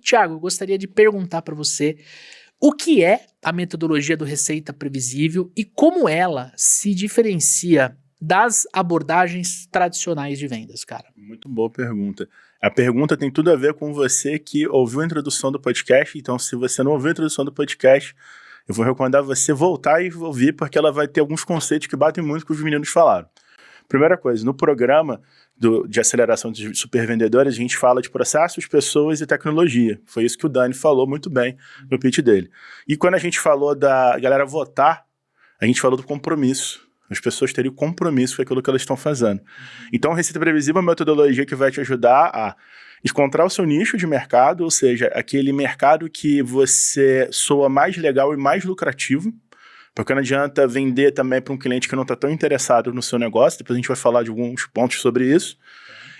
Thiago, eu gostaria de perguntar para você o que é a metodologia do Receita Previsível e como ela se diferencia das abordagens tradicionais de vendas, cara. Muito boa pergunta. A pergunta tem tudo a ver com você que ouviu a introdução do podcast, então se você não ouviu a introdução do podcast, eu vou recomendar você voltar e ouvir, porque ela vai ter alguns conceitos que batem muito com os meninos falaram. Primeira coisa, no programa de aceleração de supervendedores, a gente fala de processos, pessoas e tecnologia. Foi isso que o Dani falou muito bem no pitch dele. E quando a gente falou da galera votar, a gente falou do compromisso. As pessoas terem compromisso com aquilo que elas estão fazendo. Então, Receita Previsível é uma metodologia que vai te ajudar a encontrar o seu nicho de mercado, ou seja, aquele mercado que você soa mais legal e mais lucrativo, porque não adianta vender também para um cliente que não está tão interessado no seu negócio, depois a gente vai falar de alguns pontos sobre isso.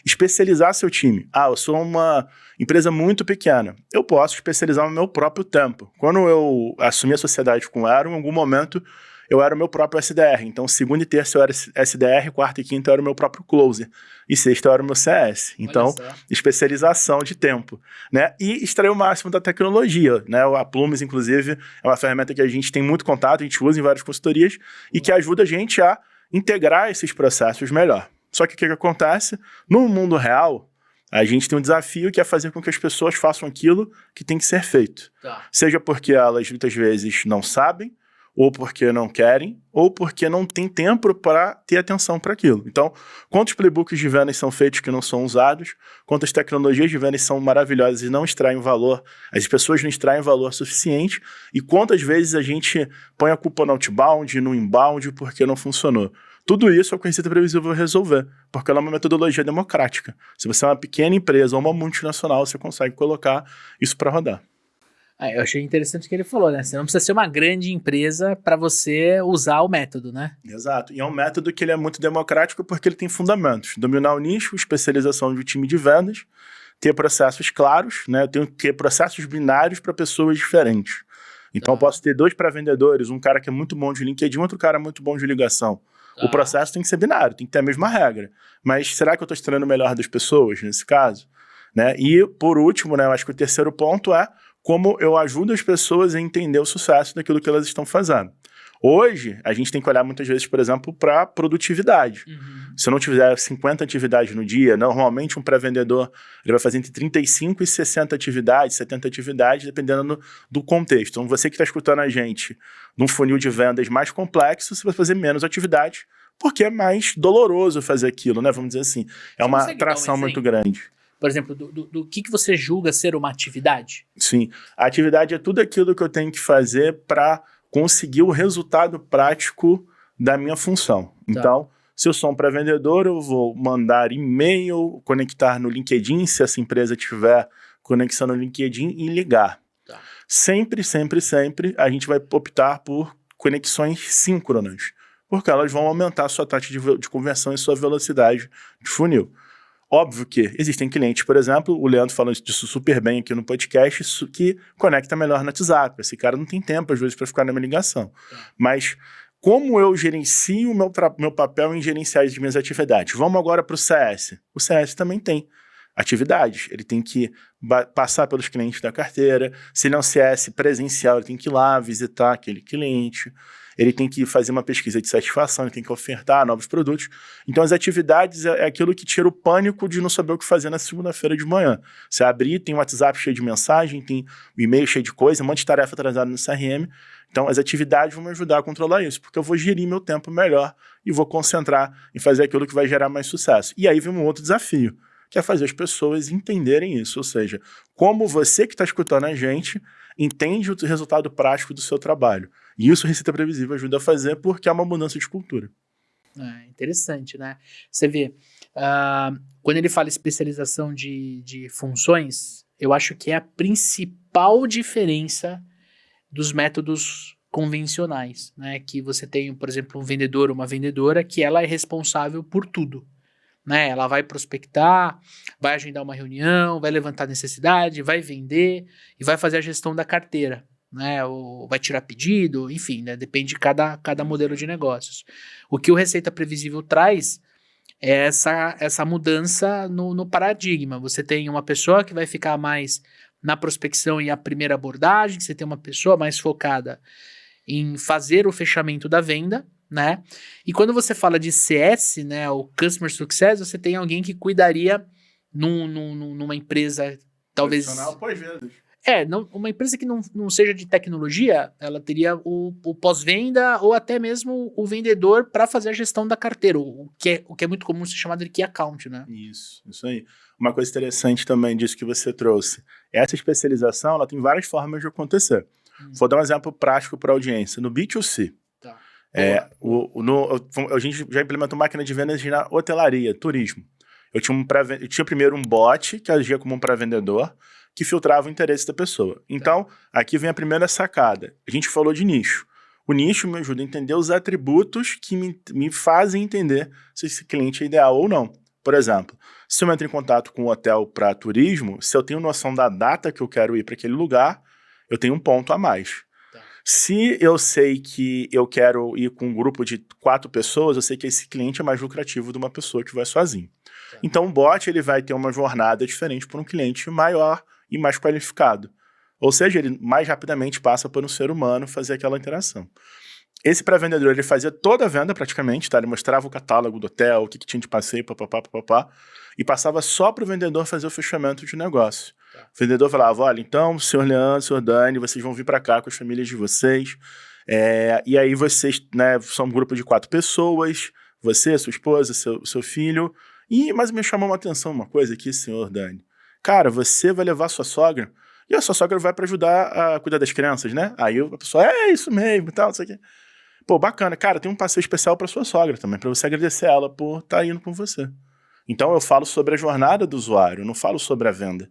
Especializar seu time. Eu sou uma empresa muito pequena, eu posso especializar no meu próprio tempo. Quando eu assumi a sociedade com o Aero, em algum momento eu era o meu próprio SDR, então segunda e terça eu era SDR, quarta e quinta eu era o meu próprio closer, e sexta eu era o meu CS, então especialização de tempo, né? E extrair o máximo da tecnologia, né? A Plumes, inclusive, é uma ferramenta que a gente tem muito contato, a gente usa em várias consultorias, e que ajuda a gente a integrar esses processos melhor. Só que o que acontece? No mundo real, a gente tem um desafio que é fazer com que as pessoas façam aquilo que tem que ser feito. Seja porque elas muitas vezes não sabem, ou porque não querem, ou porque não tem tempo para ter atenção para aquilo. Então, quantos playbooks de vendas são feitos que não são usados, quantas tecnologias de vendas são maravilhosas e não extraem valor, as pessoas não extraem valor suficiente, e quantas vezes a gente põe a culpa no outbound, no inbound, porque não funcionou. Tudo isso é o que a Receita Previsível vai resolver, porque ela é uma metodologia democrática. Se você é uma pequena empresa ou uma multinacional, você consegue colocar isso para rodar. Eu achei interessante o que ele falou, né? Você não precisa ser uma grande empresa para você usar o método, né? Exato. E é um método que ele é muito democrático porque ele tem fundamentos. Dominar o nicho, especialização de um time de vendas, ter processos claros, né? Eu tenho que ter processos binários para pessoas diferentes. Então eu posso ter 2 para vendedores, um cara que é muito bom de LinkedIn, outro cara muito bom de ligação. O processo tem que ser binário, tem que ter a mesma regra. Mas será que eu estou extraindo o melhor das pessoas nesse caso? Né? E, por último, né, eu acho que o terceiro ponto é como eu ajudo as pessoas a entender o sucesso daquilo que elas estão fazendo. Hoje, a gente tem que olhar muitas vezes, por exemplo, para produtividade. Se eu não tiver 50 atividades no dia, normalmente um pré-vendedor ele vai fazer entre 35 e 60 atividades, 70 atividades, dependendo do contexto. Então, você que está escutando a gente num funil de vendas mais complexo, você vai fazer menos atividades, porque é mais doloroso fazer aquilo, né? Vamos dizer assim. É uma tração muito grande. Por exemplo, do que você julga ser uma atividade? Sim, a atividade é tudo aquilo que eu tenho que fazer para conseguir o resultado prático da minha função. Então, se eu sou um pré-vendedor, eu vou mandar e-mail, conectar no LinkedIn, se essa empresa tiver conexão no LinkedIn, e ligar. Sempre, sempre, sempre, a gente vai optar por conexões síncronas, porque elas vão aumentar a sua taxa de conversão e sua velocidade de funil. Óbvio que existem clientes, por exemplo, o Leandro falou disso super bem aqui no podcast, que conecta melhor no WhatsApp. Esse cara não tem tempo, às vezes, para ficar na minha ligação. Mas como eu gerencio o meu papel em gerenciar as minhas atividades? Vamos agora para o CS. O CS também tem atividades. Ele tem que passar pelos clientes da carteira. Se ele é um CS presencial, ele tem que ir lá visitar aquele cliente. Ele tem que fazer uma pesquisa de satisfação, ele tem que ofertar novos produtos. Então, as atividades é aquilo que tira o pânico de não saber o que fazer na segunda-feira de manhã. Você abrir, tem o WhatsApp cheio de mensagem, tem o e-mail cheio de coisa, um monte de tarefa atrasada no CRM. Então, as atividades vão me ajudar a controlar isso, porque eu vou gerir meu tempo melhor e vou concentrar em fazer aquilo que vai gerar mais sucesso. E aí vem um outro desafio, que é fazer as pessoas entenderem isso. Ou seja, como você que está escutando a gente entende o resultado prático do seu trabalho. E isso a Receita Previsível ajuda a fazer porque é uma mudança de cultura. Interessante, né? Você vê, quando ele fala especialização de funções, eu acho que é a principal diferença dos métodos convencionais, né? Que você tem, por exemplo, um vendedor ou uma vendedora que ela é responsável por tudo. Né? Ela vai prospectar, vai agendar uma reunião, vai levantar necessidade, vai vender e vai fazer a gestão da carteira, né? Ou vai tirar pedido, enfim, né? Depende de cada modelo de negócios. O que o Receita Previsível traz é essa mudança no paradigma. Você tem uma pessoa que vai ficar mais na prospecção e a primeira abordagem, você tem uma pessoa mais focada em fazer o fechamento da venda, né? E quando você fala de CS, né, o Customer Success, você tem alguém que cuidaria numa empresa, talvez... Profissional pós-vendas. Uma empresa que não seja de tecnologia, ela teria o pós-venda ou até mesmo o vendedor para fazer a gestão da carteira, o que é muito comum ser chamado de Key Account, né? Isso aí. Uma coisa interessante também disso que você trouxe, essa especialização, ela tem várias formas de acontecer. Vou dar um exemplo prático para a audiência. No B2C, Tá. a gente já implementou máquina de vendas na hotelaria, turismo. Eu tinha primeiro um bot que agia como um pré-vendedor, que filtrava o interesse da pessoa. Então, aqui vem a primeira sacada. A gente falou de nicho. O nicho me ajuda a entender os atributos que me fazem entender se esse cliente é ideal ou não. Por exemplo, se eu entro em contato com um hotel para turismo, se eu tenho noção da data que eu quero ir para aquele lugar, eu tenho um ponto a mais. Se eu sei que eu quero ir com um grupo de 4 pessoas, eu sei que esse cliente é mais lucrativo de uma pessoa que vai sozinho. Então, o bot ele vai ter uma jornada diferente para um cliente maior e mais qualificado. Ou seja, ele mais rapidamente passa por um ser humano fazer aquela interação. Esse pré-vendedor, ele fazia toda a venda praticamente, tá? Ele mostrava o catálogo do hotel, o que tinha de passeio, papapá, e passava só para o vendedor fazer o fechamento de negócio. O vendedor falava, olha, então, senhor Leandro, senhor Dani, vocês vão vir para cá com as famílias de vocês, e aí vocês, né, são um grupo de 4 pessoas, você, sua esposa, seu filho, mas me chamou uma atenção uma coisa aqui, senhor Dani. Cara, você vai levar sua sogra, e a sua sogra vai para ajudar a cuidar das crianças, né? Aí a pessoa, isso mesmo e tal, isso aqui. Pô, bacana. Cara, tem um passeio especial para sua sogra também, para você agradecer ela por estar indo com você. Então eu falo sobre a jornada do usuário, eu não falo sobre a venda.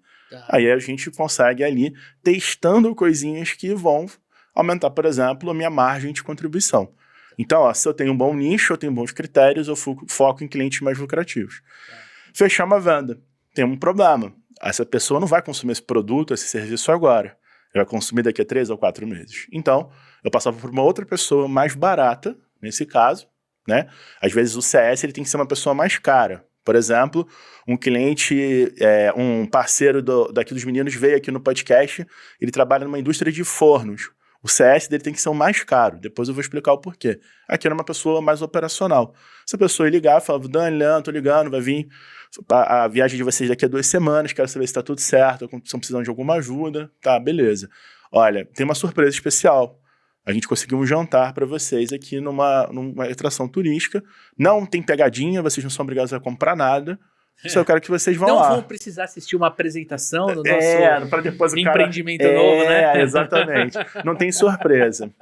Aí a gente consegue ali, testando coisinhas que vão aumentar, por exemplo, a minha margem de contribuição. Então, se eu tenho um bom nicho, eu tenho bons critérios, eu foco em clientes mais lucrativos. Fechamos a venda. Tem um problema. Essa pessoa não vai consumir esse produto, esse serviço agora. Ela vai consumir daqui a 3 ou 4 meses. Então, eu passava por uma outra pessoa mais barata, nesse caso, né? Às vezes o CS ele tem que ser uma pessoa mais cara. Por exemplo, um cliente, um parceiro daqui dos meninos veio aqui no podcast, ele trabalha numa indústria de fornos. O CS dele tem que ser o mais caro. Depois eu vou explicar o porquê. Aqui era uma pessoa mais operacional. Se a pessoa ligar, falava, Dani, Leandro, tô ligando, vai vir a viagem de vocês daqui a 2 semanas, quero saber se tá tudo certo, estão precisando de alguma ajuda. Tá, beleza. Olha, tem uma surpresa especial. A gente conseguiu um jantar para vocês aqui numa atração turística. Não tem pegadinha, vocês não são obrigados a comprar nada. Só eu quero que vocês vão lá. Não vão precisar assistir uma apresentação do nosso para depois o empreendimento novo, né? Exatamente. Não tem surpresa.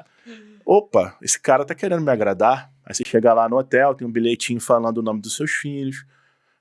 Opa, esse cara tá querendo me agradar. Aí você chega lá no hotel, tem um bilhetinho falando o nome dos seus filhos.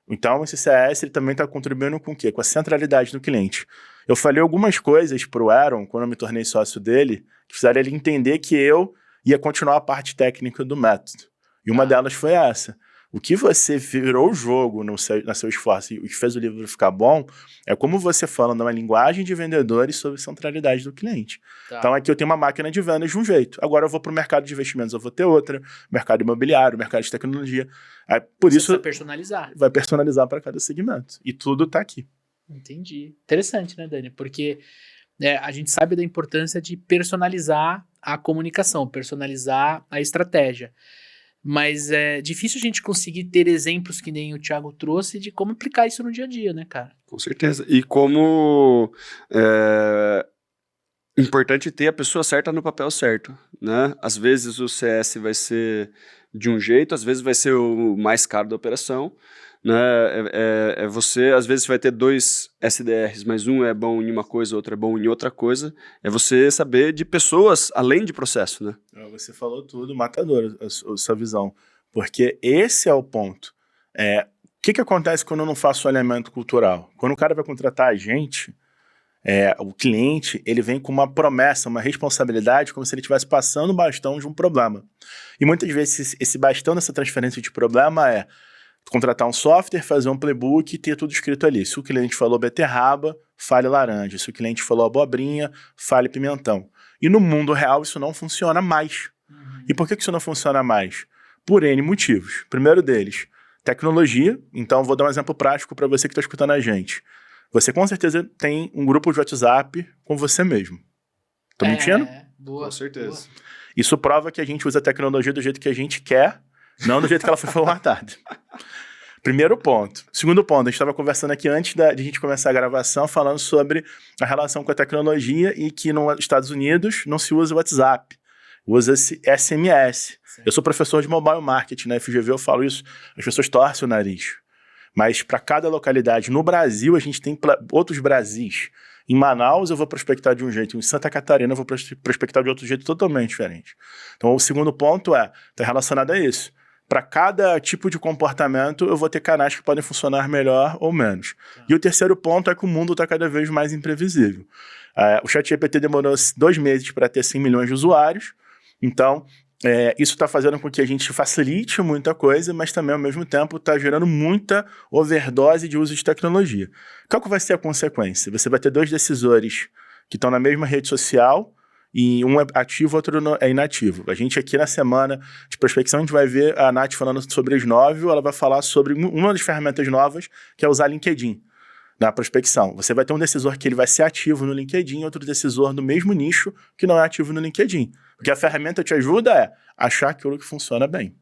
Então, esse CS ele também está contribuindo com o quê? Com a centralidade do cliente. Eu falei algumas coisas para o Aaron, quando eu me tornei sócio dele, que fizeram ele entender que eu ia continuar a parte técnica do método. E uma delas foi essa. O que você virou o jogo no seu esforço e o que fez o livro ficar bom é como você fala numa linguagem de vendedores sobre centralidade do cliente. Tá. Então aqui eu tenho uma máquina de vendas de um jeito. Agora eu vou para o mercado de investimentos, eu vou ter outra. Mercado imobiliário, mercado de tecnologia. Aí, por isso vai personalizar. Vai personalizar para cada segmento. E tudo está aqui. Entendi. Interessante, né, Dani? Porque a gente sabe da importância de personalizar a comunicação, personalizar a estratégia. Mas é difícil a gente conseguir ter exemplos que nem o Thiago trouxe de como aplicar isso no dia a dia, né, cara? Com certeza. E como importante ter a pessoa certa no papel certo, né? Às vezes o CS vai ser de um jeito, às vezes vai ser o mais caro da operação, né? Você, às vezes, vai ter 2 SDRs, mas um é bom em uma coisa, outro é bom em outra coisa. É você saber de pessoas além de processo, né? Você falou tudo, matador, a sua visão. Porque esse é o ponto. O que acontece quando eu não faço o alinhamento cultural? Quando o cara vai contratar a gente, o cliente, ele vem com uma promessa, uma responsabilidade, como se ele estivesse passando o bastão de um problema. E muitas vezes esse bastão dessa transferência de problema é contratar um software, fazer um playbook e ter tudo escrito ali. Se o cliente falou beterraba, fale laranja. Se o cliente falou abobrinha, fale pimentão. E no mundo real isso não funciona mais. E por que isso não funciona mais? Por N motivos. Primeiro deles, tecnologia. Então vou dar um exemplo prático para você que está escutando a gente. você com certeza tem um grupo de WhatsApp com você mesmo. Tô mentindo? Boa, Com certeza. boa. Isso prova que a gente usa a tecnologia do jeito que a gente quer, não do jeito que ela foi formatada. Primeiro ponto. Segundo ponto, a gente estava conversando aqui antes de a gente começar a gravação, falando sobre a relação com a tecnologia e que nos Estados Unidos não se usa o WhatsApp, usa-se SMS. Sim. Eu sou professor de mobile marketing, na FGV eu falo isso, as pessoas torcem o nariz. Mas para cada localidade, no Brasil, a gente tem outros Brasis. Em Manaus eu vou prospectar de um jeito, em Santa Catarina eu vou prospectar de outro jeito totalmente diferente. Então o segundo ponto está relacionado a isso. Para cada tipo de comportamento, eu vou ter canais que podem funcionar melhor ou menos. E o terceiro ponto é que o mundo está cada vez mais imprevisível. O ChatGPT demorou 2 meses para ter 100 milhões de usuários, então isso está fazendo com que a gente facilite muita coisa, mas também, ao mesmo tempo, está gerando muita overdose de uso de tecnologia. Qual que vai ser a consequência? Você vai ter 2 decisores que estão na mesma rede social, e um é ativo, outro é inativo. A gente aqui na semana de prospecção, a gente vai ver a Nath falando sobre Snóvio, ela vai falar sobre uma das ferramentas novas, que é usar LinkedIn na prospecção. Você vai ter um decisor que ele vai ser ativo no LinkedIn, outro decisor do mesmo nicho que não é ativo no LinkedIn. O que a ferramenta te ajuda a achar aquilo que funciona bem.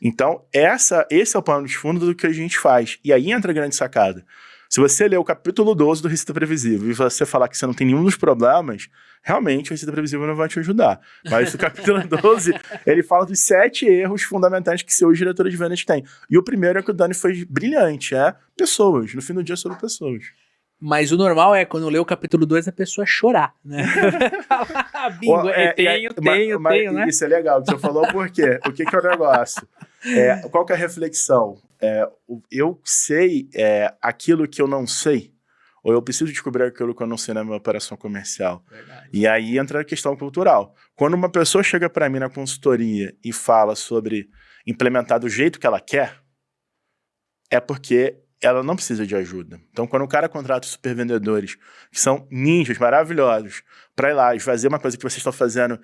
Então, esse é o plano de fundo do que a gente faz. E aí entra a grande sacada. Se você ler o capítulo 12 do Receita Previsível e você falar que você não tem nenhum dos problemas, realmente o Receita Previsível não vai te ajudar. Mas o capítulo 12, ele fala dos 7 erros fundamentais que seus diretores de vendas têm. E o primeiro é que o Dani foi brilhante, pessoas. No fim do dia, sobre pessoas. Mas o normal é, quando lê o capítulo 2, a pessoa chorar, né? Bingo, tenho, né? Isso é legal, que você falou por quê? O que é o negócio? Qual que é a reflexão? Eu sei aquilo que eu não sei, ou eu preciso descobrir aquilo que eu não sei na minha operação comercial. Verdade. E aí entra a questão cultural. Quando uma pessoa chega para mim na consultoria e fala sobre implementar do jeito que ela quer, é porque ela não precisa de ajuda. Então, quando o cara contrata os supervendedores, que são ninjas maravilhosos, para ir lá e fazer uma coisa que vocês estão fazendo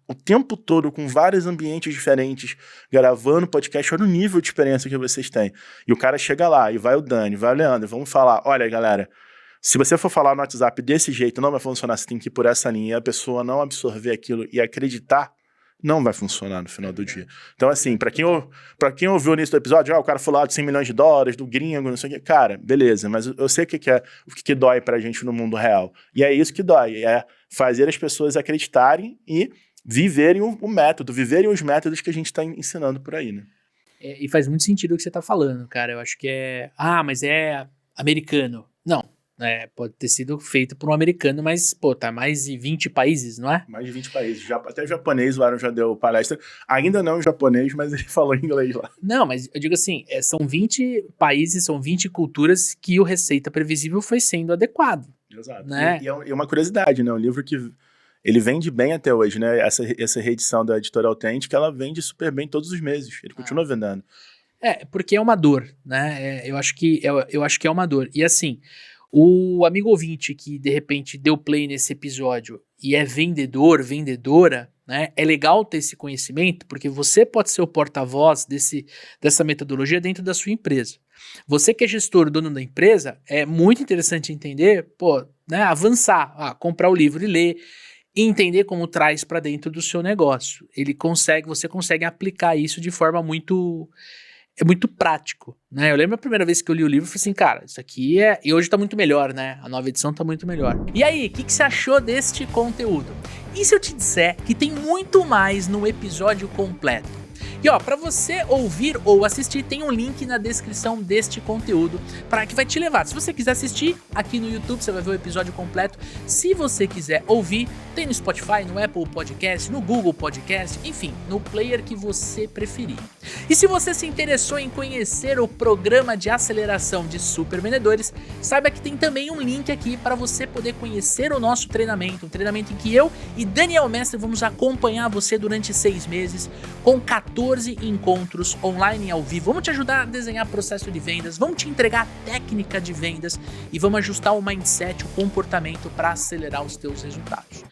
o tempo todo, com vários ambientes diferentes, gravando podcast, olha o nível de experiência que vocês têm. E o cara chega lá, e vai o Dani, vai o Leandro, vamos falar, olha, galera, se você for falar no WhatsApp desse jeito, não vai funcionar, você tem que ir por essa linha, e a pessoa não absorver aquilo e acreditar, não vai funcionar no final do dia. Então, assim, pra quem ouviu o início do episódio, o cara falou de 100 milhões de dólares, do gringo, não sei o quê. Cara, beleza, mas eu sei o que dói pra gente no mundo real. E é isso que dói, é fazer as pessoas acreditarem e viverem o método, viverem os métodos que a gente tá ensinando por aí, né? E faz muito sentido o que você tá falando, cara. Eu acho que mas é americano. Não. Pode ter sido feito por um americano, mas, tá mais de 20 países, não é? Mais de 20 países. Até o japonês, o Aaron já deu palestra. Ainda não em japonês, mas ele falou em inglês lá. Não, mas eu digo assim, são 20 países, são 20 culturas que o Receita Previsível foi sendo adequado. Exato. Né? E é uma curiosidade, né? Um livro que ele vende bem até hoje, né? Essa reedição da Editora Autêntica, ela vende super bem todos os meses. Ele continua vendendo. Porque é uma dor, né? Eu acho que é uma dor. E assim, o amigo ouvinte que de repente deu play nesse episódio e é vendedor, vendedora, né? É legal ter esse conhecimento, porque você pode ser o porta-voz dessa metodologia dentro da sua empresa. Você que é gestor, dono da empresa, é muito interessante entender, né? Avançar, comprar o livro e ler, e entender como traz para dentro do seu negócio. Você consegue aplicar isso de forma muito prático, né? Eu lembro a primeira vez que eu li o livro, eu falei assim, cara, isso aqui e hoje tá muito melhor, né? A nova edição tá muito melhor. E aí, o que você achou deste conteúdo? E se eu te disser que tem muito mais no episódio completo? E para você ouvir ou assistir, tem um link na descrição deste conteúdo para que vai te levar. Se você quiser assistir, aqui no YouTube você vai ver o episódio completo. Se você quiser ouvir, tem no Spotify, no Apple Podcast, no Google Podcast, enfim, no player que você preferir. E se você se interessou em conhecer o programa de aceleração de super vendedores, saiba que tem também um link aqui para você poder conhecer o nosso treinamento, um treinamento em que eu e Daniel Mestre vamos acompanhar você durante 6 meses com 14 encontros online e ao vivo. Vamos te ajudar a desenhar processo de vendas, vamos te entregar técnica de vendas e vamos ajustar o mindset, o comportamento para acelerar os teus resultados.